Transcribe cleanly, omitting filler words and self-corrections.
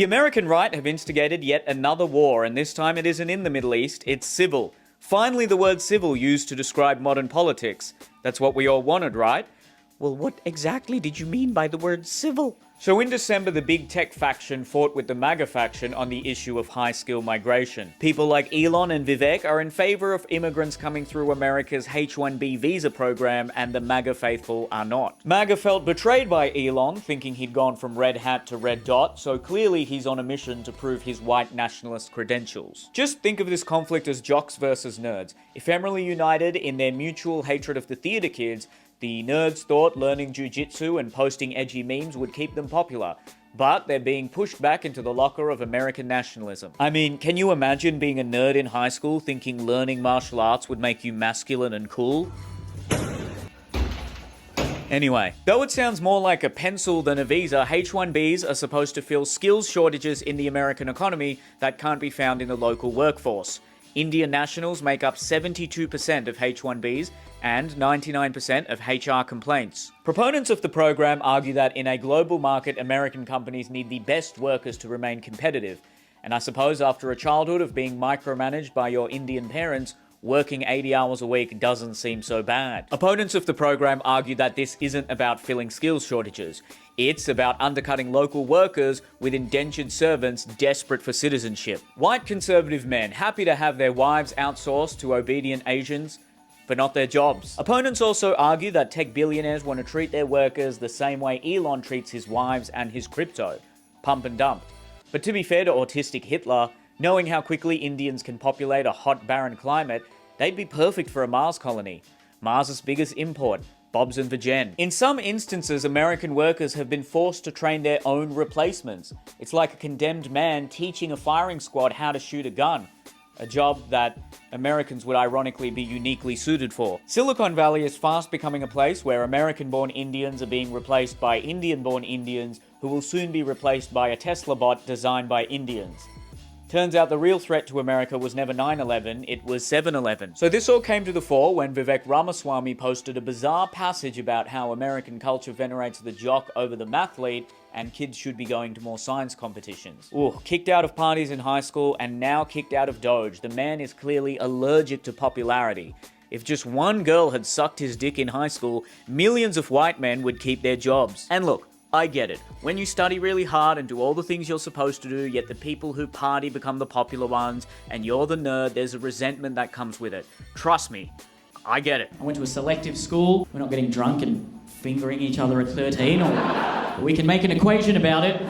The American right have instigated yet another war, and this time it isn't in the Middle East, it's civil. Finally, the word civil used to describe modern politics. That's what we all wanted, right? Well, what exactly did you mean by the word civil? So in December, the big tech faction fought with the MAGA faction on the issue of high-skill migration. People like Elon and Vivek are in favor of immigrants coming through America's H-1B visa program, and the MAGA faithful are not. MAGA felt betrayed by Elon, thinking he'd gone from red hat to red dot, so clearly he's on a mission to prove his white nationalist credentials. Just think of this conflict as jocks versus nerds. Ephemerally united in their mutual hatred of the theater kids, the nerds thought learning jiu-jitsu and posting edgy memes would keep them popular, but they're being pushed back into the locker of American nationalism. I mean, can you imagine being a nerd in high school thinking learning martial arts would make you masculine and cool? Anyway, though it sounds more like a pencil than a visa, H-1Bs are supposed to fill skills shortages in the American economy that can't be found in the local workforce. Indian nationals make up 72% of H-1Bs and 99% of HR complaints. Proponents of the program argue that in a global market, American companies need the best workers to remain competitive. And I suppose after a childhood of being micromanaged by your Indian parents, working 80 hours a week doesn't seem so bad. Opponents of the program argue that this isn't about filling skills shortages. It's about undercutting local workers with indentured servants desperate for citizenship. White conservative men happy to have their wives outsourced to obedient Asians, but not their jobs. Opponents also argue that tech billionaires want to treat their workers the same way Elon treats his wives and his crypto. Pump and dump. But to be fair to autistic Hitler, knowing how quickly Indians can populate a hot, barren climate, they'd be perfect for a Mars colony. Mars' biggest import, Bob's and Virgin. In some instances, American workers have been forced to train their own replacements. It's like a condemned man teaching a firing squad how to shoot a gun. A job that Americans would ironically be uniquely suited for. Silicon Valley is fast becoming a place where American-born Indians are being replaced by Indian-born Indians who will soon be replaced by a Tesla bot designed by Indians. Turns out the real threat to America was never 9/11, it was 7/11. So this all came to the fore when Vivek Ramaswamy posted a bizarre passage about how American culture venerates the jock over the mathlete and kids should be going to more science competitions. Ooh, kicked out of parties in high school and now kicked out of Doge. The man is clearly allergic to popularity. If just one girl had sucked his dick in high school, millions of white men would keep their jobs. And look, I get it. When you study really hard and do all the things you're supposed to do, yet the people who party become the popular ones, and you're the nerd, there's a resentment that comes with it. Trust me, I get it. I went to a selective school. We're not getting drunk and fingering each other at 13, or we can make an equation about it.